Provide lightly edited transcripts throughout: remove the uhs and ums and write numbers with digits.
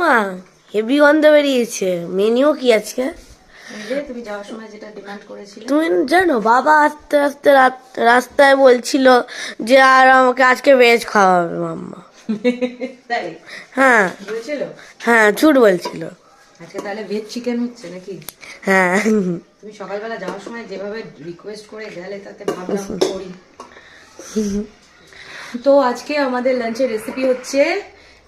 মা হেভি গন্ধ বেরিয়েছে। মেনিও কি আজকে? তুমি যাওয়ার সময় যেটা ডিমান্ড করেছিলে। তুমি জানো বাবা আস্তে আস্তে রাস্তায় বলছিল যে আর আমাকে আজকে ভেজ খাওয়াবে মাম্মা। তাই হ্যাঁ বলছিল? হ্যাঁ ঝুট বলছিল। আজকে তাহলে ভেজ চিকেন হচ্ছে নাকি? হ্যাঁ তুমি সকালবেলা যাওয়ার সময় যেভাবে রিকোয়েস্ট করে গেলে তাতে ভাবলাম করি। তো আজকে আমাদের লাঞ্চের রেসিপি হচ্ছে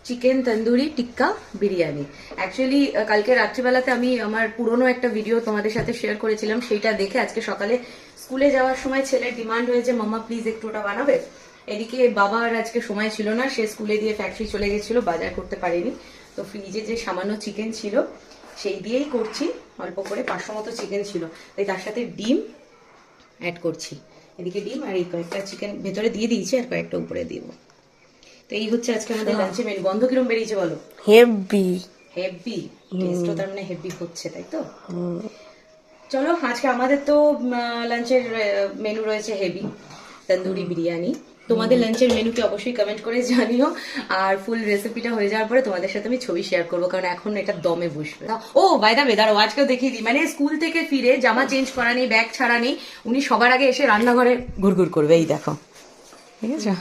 চিকেন তন্দুরি টিক্কা বিরিয়ানি। অ্যাকচুয়ালি কালকে রাত্রিবেলাতে আমি আমার পুরনো একটা ভিডিও তোমাদের সাথে শেয়ার করেছিলাম, সেইটা দেখে আজকে সকালে স্কুলে যাওয়ার সময় ছেলের ডিমান্ড হয়েছে মাম্মা প্লিজ একটু ওটা বানাবে। এদিকে বাবার আজকে সময় ছিল না, সে স্কুলে দিয়ে ফ্যাক্টরি চলে গেছিল, বাজার করতে পারেনি। তো ফ্রিজে যে সামান্য চিকেন ছিল সেই দিয়েই করছি, অল্প করে 500 মতো চিকেন ছিল, তাই তার সাথে ডিম অ্যাড করছি। এদিকে ডিম আর এই কয়েকটা চিকেন ভেতরে দিয়ে দিয়েছি, আর কয়েকটা উপরে দিব। তো এই হচ্ছে আজকে আমাদের লাঞ্চে মেনু। গন্ধ কিরম বেরিয়েছে বলো? হেভি হেভি টেস্টও তার মানে হেভি হচ্ছে, তাই তো? চলো আজকে আমাদের তো লাঞ্চের মেনু রয়েছে হেভি তন্দুরি বিরিয়ানি। তোমাদের লাঞ্চের মেনুকে অবশ্যই কমেন্ট করে জানিও, আর ফুল রেসিপিটা হয়ে যাওয়ার পরে তোমাদের সাথে আমি ছবি শেয়ার করবো, কারণ এখন এটা দমে বসবে। ও বাই দা ওয়ে, দাঁড়াও আজকেও দেখিয়ে দিই, মানে স্কুল থেকে ফিরে জামা চেঞ্জ করা নেই, ব্যাগ ছাড়া নেই, উনি সবার আগে এসে রান্নাঘরে ঘুরঘুর করবে। এই দেখো, ঠিক আছে?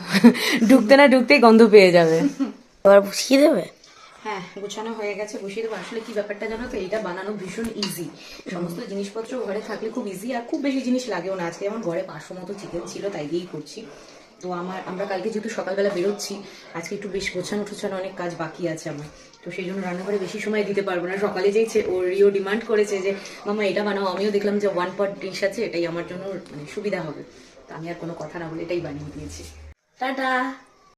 ঢুকতে না ঢুকতেই গন্ধ পেয়ে যাবে। আবার বসিয়ে দেবে। হ্যাঁ গুছানো হয়ে গেছে, বসিয়ে দেবো। আসলে কি ব্যাপারটা জানো তো, এটা বানানো ভীষণ ইজি, সমস্ত জিনিসপত্র ঘরে থাকলে খুব ইজি, আর খুব বেশি জিনিস লাগেও না। আজকে যেমন ঘরে 500 মতো চিকেন ছিল, তাই দিয়েই করছি। তো আমরা কালকে যেহেতু সকালবেলা বেরোচ্ছি, আজকে একটু বেশ গোছানো ঠোছানো অনেক কাজ বাকি আছে আমার, তো সেই জন্য রান্নাঘরে বেশি সময় দিতে পারবো না। সকালে যেই ওর রিও ডিমান্ড করেছে যে মামা এটা বানাও, আমিও দেখলাম যে 1 পট ডিশ আছে, এটাই আমার জন্য মানে সুবিধা হবে, তো আমি আর কোনো কথা না বলে এটাই বানিয়ে দিয়েছি। টাটা।